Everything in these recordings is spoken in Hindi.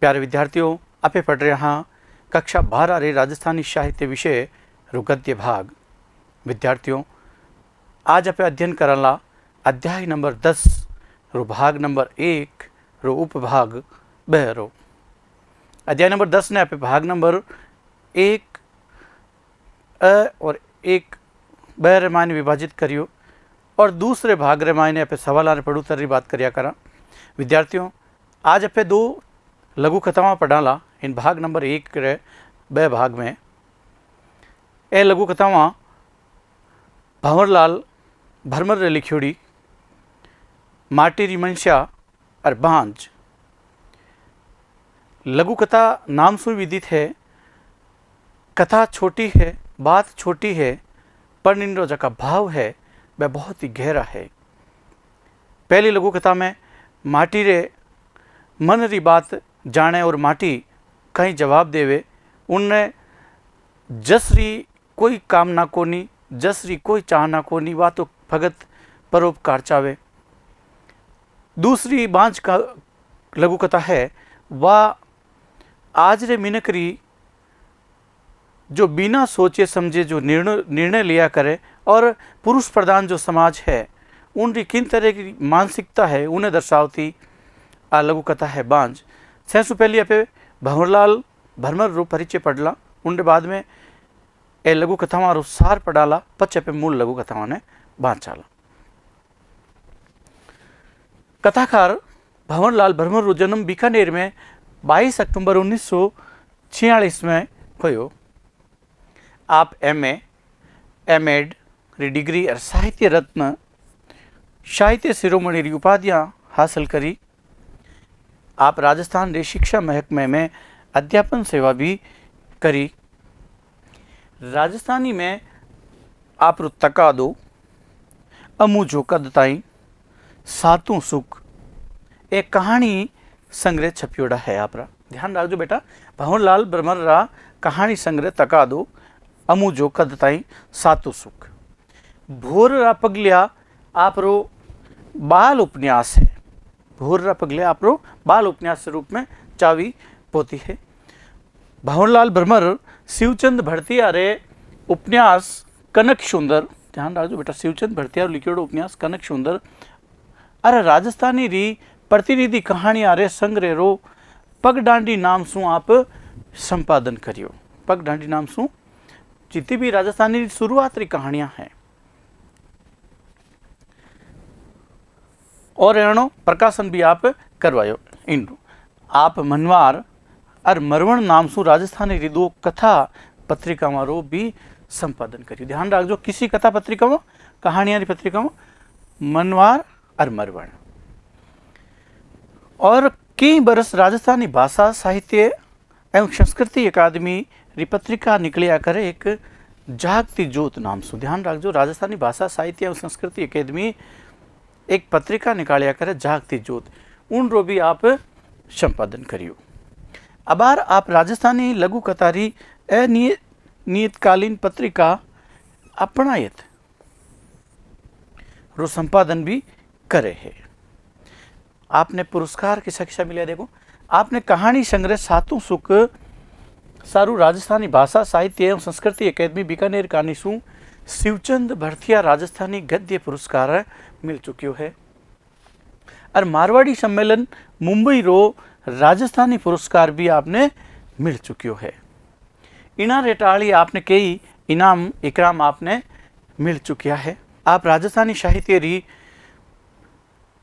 प्यारे विद्यार्थियों, आपे पढ़ रहे हाँ कक्षा 12 रे राजस्थानी साहित्य विषय रो गद्य भाग। विद्यार्थियों, आज आपे अध्ययन करला अध्याय नंबर 10 रो भाग नंबर 1 रो उपभाग 2 रो। अध्याय नंबर 10 ने आपे भाग नंबर 1 और 1 2 रे मायने विभाजित करियो और दूसरे भाग रे मायने आपे सवाल आने पढ़ू तरी बात करिया करा। विद्यार्थियों, आज आपे 2 लघु कथावां पढ़ाला। इन भाग नंबर 1 रे 2 भाग में ए लघु कथावां भंवरलाल भरमर रे लिखियोड़ी माटी री मनशा और बांझ। लघु कथा नाम से विदित है। कथा छोटी है, बात छोटी है, पर इनरो जका भाव है वह बहुत ही गहरा है। पहली लघु कथा में माटी रे मन री बात जाने और माटी कहीं जवाब देवे। उनने जसरी कोई कामना कोनी, जसरी कोई चाहना कोनी, वा तो भगत परोपकार चावे। दूसरी बांझ का लघु कथा है, वह आज रे मिनकरी जो बिना सोचे समझे जो निर्णय लिया करे और पुरुष प्रधान जो समाज है उनकी किन तरह की मानसिकता है उन्हें दर्शावती आ लघु कथा है बांझ। सबसे पहले आप भंवरलाल भरमर रो परिचय पढ़ला, उनके बाद में ए लघु कथावां रो सार पढ़ाला, पछे पे मूल लघु कथावां ने बांचाला। कथाकार भंवरलाल भरमर रो जन्म बीकानेर में 22 अक्टूबर 1946 में हुयो। आप MA, MEd री डिग्री और साहित्य रत्न साहित्य शिरोमणि री उपाधियां हासिल करी। आप राजस्थान रे शिक्षा महकमे में अध्यापन सेवा भी करी। राजस्थानी में आप तकादो अमूजो कद ताई सातों सुख एक कहानी संग्रह छपियोड़ा है। आप ध्यान रखो बेटा, भंवरलाल भरमर रा कहानी संग्रह तकादो अमूजो कद ताई सातों सुख। भोर रा पगलिया आपरो बाल उपन्यास है। भोर रा पगलिया आपरो बाल उपन्यास के रूप में चावी पोती है। भंवरलाल भरमर शिवचंद भड़तिया रे उपन्यास कनक सुंदर, ध्यान रखो बेटा, शिवचंद भड़तिया लिखियोड़ो उपन्यास कनक सुंदर अरे राजस्थानी री प्रतिनिधि कहानियां रे संग्रह रो पगडांडी नाम सु आप संपादन करियो। पगडांडी नाम सु जितनी भी राजस्थानी री शुरुआत री कहानियां हैं और एनो प्रकाशन भी आप करवायो। इन आप मनवार और मरवण नाम सु राजस्थानी री 2 कथा पत्रिकावां रो भी संपादन करियो। ध्यान रखो, किसी कथा पत्रिकावां कहानियां री पत्रिकावां मनवार और मरवण। और कई बरस राजस्थानी भाषा साहित्य एवं संस्कृति अकादमी री पत्रिका निकलिया करे एक जागती ज्योत नाम सु। ध्यान रखो, राजस्थानी भाषा साहित्य एवं संस्कृति अकादमी एक पत्रिका निकालिया करे जागती ज्योत, उन रो भी आप संपादन करियो। अबार आप राजस्थानी लघु कथारी नियतकालीन पत्रिका अपनायत रो संपादन भी करे है। आपने पुरस्कार की शिक्षा मिला। देखो, आपने कहानी संग्रह सातों सुख सारू राजस्थानी भाषा साहित्य एवं संस्कृति अकादमी बीकानेर कानीसू शिवचंद भड़तिया राजस्थानी गद्य पुरस्कार मिल चुक्यो है। और मारवाड़ी सम्मेलन मुंबई रो राजस्थानी पुरस्कार भी आपने मिल चुक्यो है। इना रेटाली आपने कई इनाम इकराम आपने मिल चुकिया है। आप राजस्थानी साहित्य री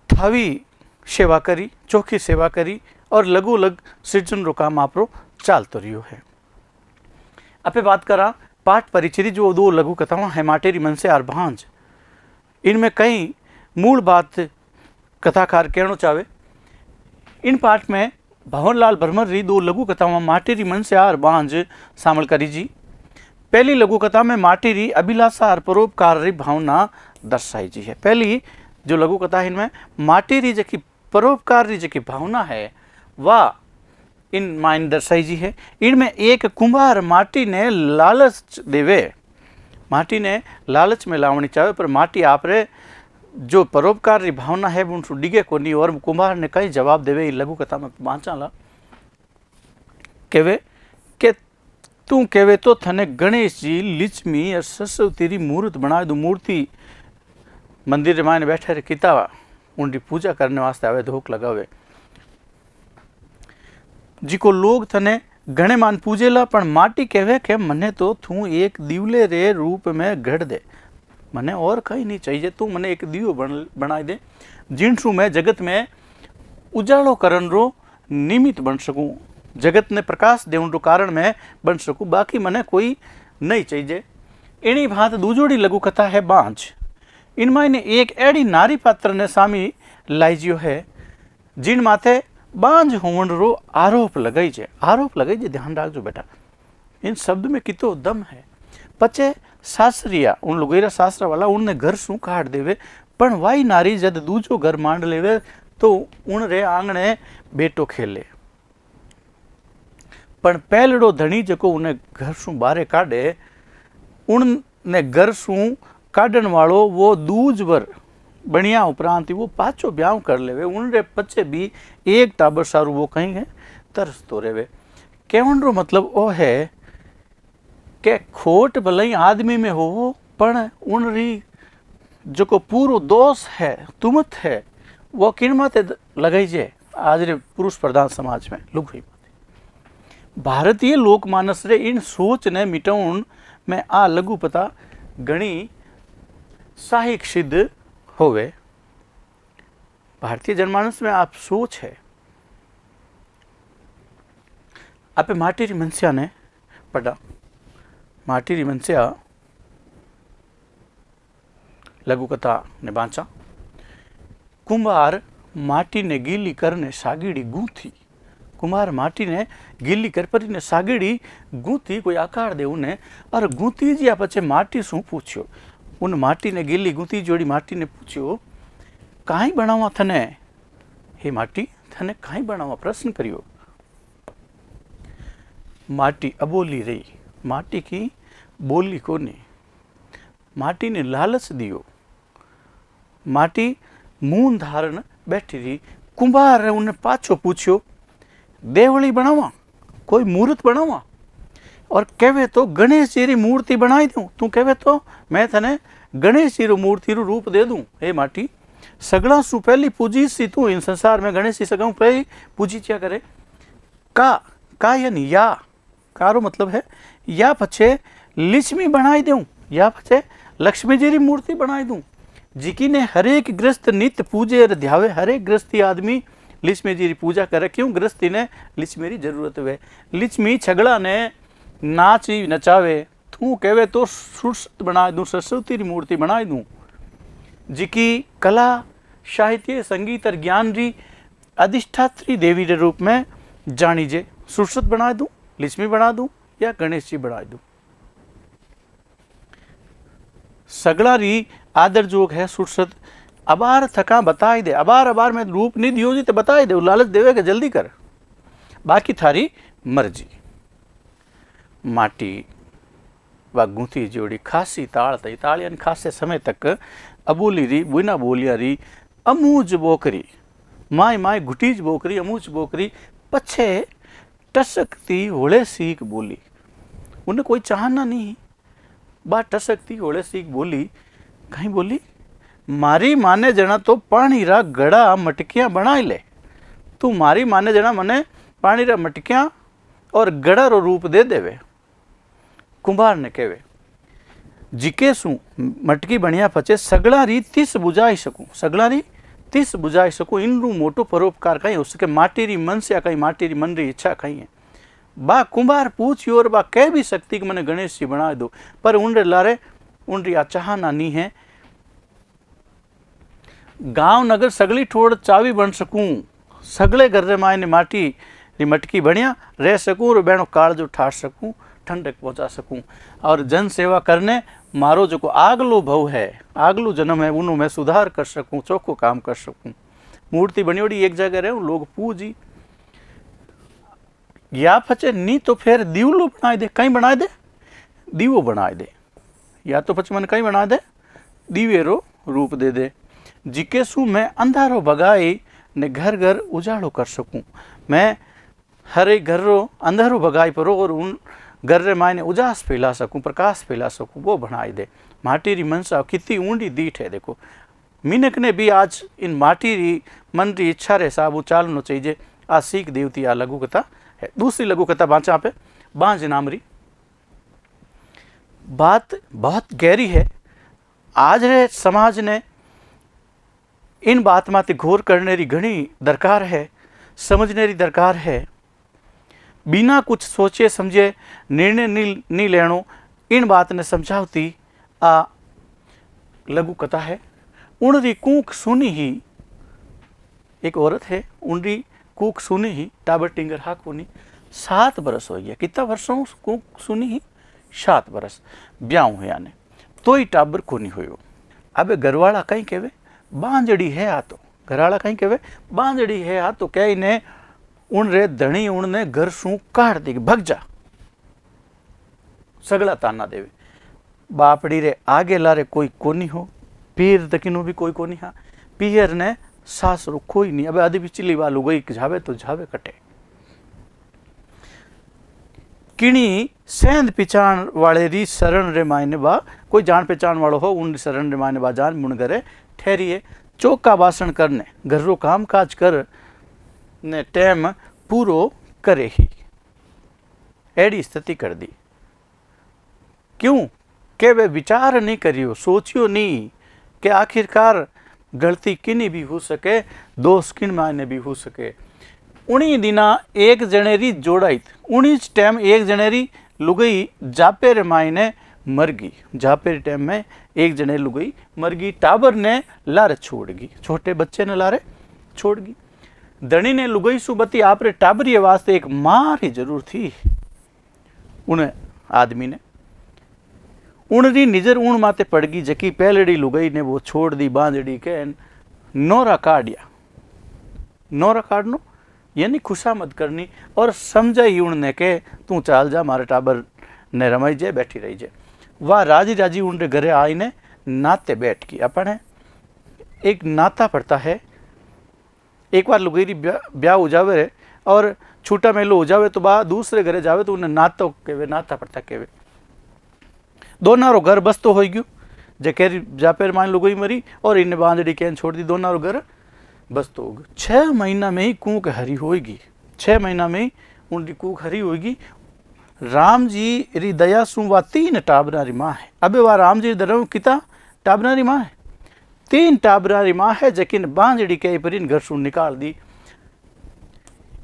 थावी सेवा करी, चौखी सेवा करी और लघु लघु सृजन रो काम आपरो चालतो रियो है। आपे बात करा पाठ परिचय जो 2 लघु कथावां है माटेरी मनसे और बांझ। इनमें कई मूल बात कथाकार कहना चाहे। इन पाठ में भंवरलाल भरमर री 2 लघु कथावां माटेरी मनसे और बांझ शामिल करी जी। पहली लघु कथा में माटी री अभिलाषा और परोपकार री भावना दर्शाई जी है। पहली जो लघु कथा है इनमें माटी री जकी परोपकार री जकी भावना है वह इन मायने दर्शाई जी है। इनमें एक कुंभार माटी ने लालच देवे, माटी ने लालच में लावनी चाहे, पर माटी आपरे जो परोपकार री भावना है उन डिगे कोनी और कुंभार ने कई जवाब देवे लघु कथा में बांचाला। कहे कि तू कहे तो थने गणेश जी लक्ष्मी और सरस्वती री मूर्त बना दूँ। मूर्ति मंदिर रे मायने बैठे रे किता उनकी पूजा करने वास्ते आवे, धोक लगावे। जिको लोग थने घणे मान पूजेला, पण माटी कहे कि मने तो तू एक दीवले रे रूप में गढ़ दे, मने और कहीं नहीं चाहिए, तू मने एक दीवो बनाई दे, जिनसू मैं जगत में उजालो करन रो निमित्त बन सकूं, जगत ने प्रकाश देवन रो कारण मैं बन सकूं, बाकी मने कोई नहीं चाहिए। इनी भात दूजोड़ी लघु कथा है बांझ। इनमें ने एक एड़ी नारी पात्र ने सामी लाइजियो है, जिन माथे बांझ होवन रो आरोप लगाई जे। आरोप लगाई जे, ध्यान रखजो बेटा, इन शब्द में कितो दम है। पचे सासरिया उन लोगेरा सासरा वाला उनने घर शू काट देवे, पण वाई नारी जद दूजो घर मांड लेवे तो उन रे आंगणे बेटो खेले। पण पहलड़ो धनी जको उन्हें घर शू बारे काढ़े, उनने घर शू काढ़न वालो वो दूजवर बनिया उपरांत वो पाछो ब्याह कर लेवे। उनरे पचे भी एक टाबर सारू वो कहीं है तरसतो रेवे। कहवन रो मतलब ओ है कि खोट भले आदमी में हो, पण उनरी जो को पूरो दोष है, तुमत है, वो किन माते लगाई जे। आज रे पुरुष प्रधान समाज में लुगाई माते भारतीय लोकमानस रे इन सोच ने मिटाउन में आ लघु पता घणी सहायक सिद्ध होवे। भारतीय जनमानस में आप सोच है। आपे माटी री मनस्या ने पढ़ा, माटी री मनस्या लघु कथा ने बांचा। कुंभार माटी ने गीली करने सागीड़ी गूंथी। कुंभार माटी ने गीली कर पर ने सागीड़ी गूंथी, कोई आकार दे उन्हें, और गूंथी जी पचे माटी शू पूछ्यो। उन माटी ने गीली गूंथी जोड़ी माटी ने पूछ्यो, काई बनावा थने, हे माटी थने काई बनावा, प्रश्न करियो। माटी अबोली रही, माटी की बोली कोनी। माटी ने लालच दियो, माटी मून धारण बैठी रही। कुंभार ने उन्हें पाछो पूछ्यो, देवली बनावा, कोई मूर्त बनावा, और कहे तो गणेश जी री मूर्ति बनाई दूं। तू कहे तो मैं थने गणेश जी री मूर्ति रू रूप दे दूं। हे माटी, सगड़ा सु पहली पूजी सी तू इन संसार में गणेश जी सगड़ा पहली पूजी क्या करे। का यानी या, कारो मतलब है या पछे लक्ष्मी बनाई दूं, या पछे लक्ष्मी जी री मूर्ति बनाई दूं, जिकी ने हरेक ग्रस्त नित्य पूजे ध्यावे। हरेक गृहस्थी आदमी लक्ष्मी जी री पूजा करे, क्यों गृहस्थी ने लक्ष्मी री जरूरत है। लक्ष्मी छगड़ा ने नाची नचावे, तू कहे तो सुरसत बना दूं, सरस्वती री मूर्ति बनाई दूं, जिकी कला साहित्य संगीत और ज्ञान री अधिष्ठात्री देवी रे रूप में जानी जे। सुरसत बना दूं, लक्ष्मी बना दूं, या गणेश जी बना दूं। सगड़ा री आदर जोग है सुरसत। अबार थका बताई दे, अबार अबार में रूप नहीं दियो जी तो बताई दे, लालच देवे के जल्दी कर, बाकी थारी मर्जी। माटी व गूंथी जोड़ी खासी ताड़ तई, तालियन खासे समय तक अबोली री बुना बोलिया री अमूज बोकरी, माय माय घुटीज बोकरी, अमूज बोकरी पछे टसकती होले सीख बोली। उन्हें कोई चाहना नहीं, बात टसकती होले सीख बोली। कहीं बोली, मारी माने जना तो पानी रा गड़ा मटकियां बनाई ले। तू मारी माने जना मने पानी रा मटकियां और गड़ा रो रूप दे देवे। कुंभार ने कहे, जिके सू मटकी बनिया पचे सगड़ा री तिस बुझाई सकूं, सगड़ा री तिस बुझाई सकूं। इन रू मोटो परोपकार कहीं हो सके। माटी री मन से कहीं, माटी री मन री इच्छा कहीं है। बा कुंभार पूछी और बा कह भी सकती कि मैंने गणेश जी बना दो, पर उनरे लारे उनरी चाहना नहीं है। गांव नगर सगली ठोड़ चावी बन सकूं, सगले घर रे मायने माटी री मटकी बनिया रह सकूं, और बहनों काल जो ठाड़ सकूं, ठंडक पहुंचा सकूं, और जन सेवा करने मारो जो को आगलो भव है, आगलो जन्म है, उन्हों मैं सुधार कर सकूं, चौको काम कर सकूं। मूर्ति बनियोड़ी एक जगह रहे लोग पूजी, या पचे नी तो फिर दीवलो बनाए दे, कहीं बनाए दे दीवो बनाए दे, या तो पचे मन कहीं बना दे दीवेरो रूप दे दे, जिके सू मैं अंधारो भगाई ने घर घर उजाड़ो कर सकूं। मैं हरे घर रो अंधेरो भगाई परो और उन घर रे मायने उजास फैला सकूं, प्रकाश फैला सकूं, वो बनाई दे। माटी री मनसा कितनी ऊंडी दीठ है। देखो मिनक ने भी आज इन माटी री मन री इच्छा रे हिसाब चालना चाहिए। आ सीख देवती आ लघु कथा है। दूसरी लघु कथा बांचा पे बांझ नाम री बात बहुत गहरी है। आज रे समाज ने इन बात माते घोर करने री घनी दरकार है, समझने री दरकार है। बिना कुछ सोचे समझे निर्णय नहीं लेनो, इन बात ने समझावती आ लघु कथा है। उनरी कूक सुनी ही, एक औरत है, उनरी कूक सुनी ही टाबर टिंगर हा कोनी। 7 बरस हो गया। कितना वर्षों कूक सुनी ही? 7 बरस ब्याह हुआ ने तो ही टाबर कोनी हुयो। अब घरवाला कहीं कहवे बांजड़ी है आ तो, घरवाला कहीं कहवे बांजड़ी है आ तो कह ने उन रे धणी उनने घर शू काट दे, भग जा, सगला ताना देवे। बापड़ी रे आगे लारे कोई कोनी हो, पीर तकिनो भी कोई कोनी। हाँ पीर ने सासरू कोई नहीं। अब आदि बिचली वालू गई जावे तो जावे कटे। किणी सेंध पिचान वाले री शरण रे मायने बा, कोई जान पहचान वालो हो उन शरण रे मायने बा जान मुन घरे ठहरिए। चौका बासन करने घर रो काम काज कर ने टाइम पूरो करे ही, एडी स्थिति कर दी। क्यों के वे विचार नहीं करियो, सोचियो नहीं कि आखिरकार गलती किनी भी हो सके, दोष किन मायने भी हो सके। उन्हीं दिना एक जनेरी जोड़ाई, उन्हीं टाइम एक जनेरी लुगई जापे रे मायने मर गई। जापे रे टाइम में एक जने लुगई मर गई। टाबर ने लारे छोड़ गई, छोटे बच्चे ने लारे छोड़ गई। धनी ने लुगई सुबती आप रे टाबरी वास्ते एक मां की जरूर थी। उन आदमी ने उनरी निजर ऊण माते पड़ गई, जकी पहलड़ी लुगई ने वो छोड़ दी बांधड़ी के नोरा काटिया। नोरा काटनो यानी खुशामद करनी और समझाई उनने के तू चाल जा, मारे टाबर ने रमाई जाए, बैठी रही जाए। वह राजी राजी उनके घरे आई ने नाते बैठ की। अपने एक नाता पड़ता है, एक बार लुगेरी ब्याह हो जावे रे और छूटा मेलो हो जावे तो बा दूसरे घरे जावे तो उन्हें नातो केवे, नाता पड़ता केवे। दोनारो घर बस तो हो गयो, जकेरी जापेर मान लुगई मरी और इन्हें बांधड़ी कैन छोड़ दी, दोनारो घर बस तो हो गयो। 6 महीना में ही कूक हरी होगी, 6 महीना में ही उनकी कूक हरी होगी। राम जी री दया सु वा 3 टाबरा री माँ है। अबे वह राम जी दर किता टाबरा री माँ है, 3 टाबरा री माँ है, जकिन बांजड़ी के पर इन घर सु निकाल दी।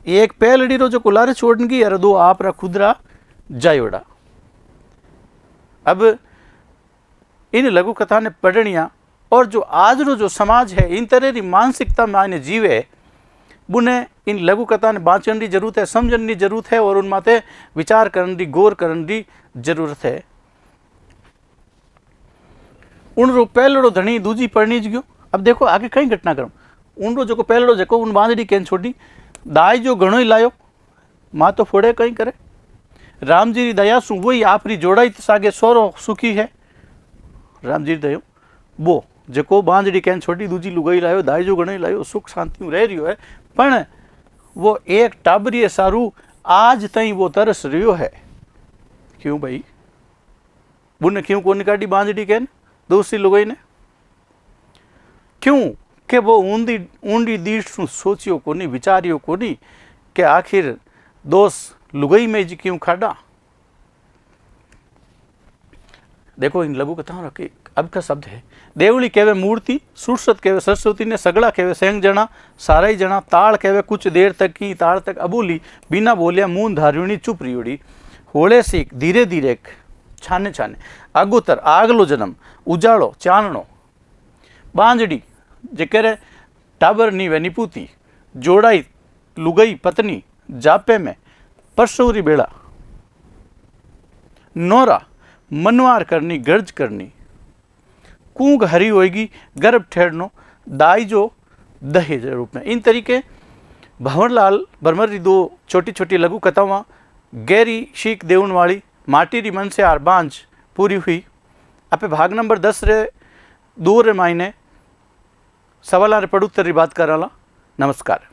एक पहलड़ी रो जो कुलारे छोड़न की और 2 आप रा खुदरा जायोड़ा। अब इन लघु कथा ने पढ़निया और जो आज रो जो समाज है इन तरह की मानसिकता में आने जीवे, बुने इन लघु कथा ने बाँचने की जरूरत है, समझने की जरूरत है और उन माते विचार करने की, गौर करने की जरूरत है। उन रो पहलड़ो धनी दूजी पढ़नी गयो। अब देखो आगे कई घटना करूँ। उन रो जो पहलड़ो जको उन बांधड़ी केन छोड़ी, दाई जो घणो ही लायो, माँ तो फोड़े कहीं करे। राम जी री दया सु वही आपरी जोड़ाई सागे सोरो सुखी है। राम जी री दया वो जको बांधड़ी कैन छोटी दूजी लुगाई लायो, दाई जो घणो ही लायो, सुख शांति रह रियो है। पण वो एक टाबरी सारू आज तई वो तरस रियो है। क्यों भाई? बुने क्यों को निकाटी बांधड़ी कैन दूसरी लुगाई ने? क्यों के वो ऊंडी दीठ सु सोचियो को नहीं, विचारियो को नहीं कि आखिर दोस्त लुगाई में जी क्यों खाड़ा। देखो इन लघु कथाओं रखे अब का शब्द है। देवली कहवे मूर्ति, सुरसत कहवे सरस्वती ने, सगड़ा कहवे सेंग जना, सारा ही जना, ताड़ कहवे कुछ देर तक की, ताड़ तक अबूली, बिना बोलिया मून धारियोनी चुप रियोड़ी, होले सीख धीरे धीरे छाने छाने, अगुतर आगलो जन्म, उजाड़ो चानणो, बांजड़ी जेकरे टाबर नी वे निपूती, जोड़ाई लुगई पत्नी, जापे में परसौरी बेड़ा, नोरा मनवार करनी, गर्ज करनी, कूंग हरी होएगी, गर्भ ठहरनो, दाई जो दहेज रूप में। इन तरीके भंवरलाल भरमर री 2 छोटी छोटी लघु कथावां गहरी शीख देवन वाली माटी री मन से आर बांझ पूरी हुई। आपे भाग नंबर 10 रे 2 रे मायने सवाल रे पड़ुत्तर री बात कराला। नमस्कार।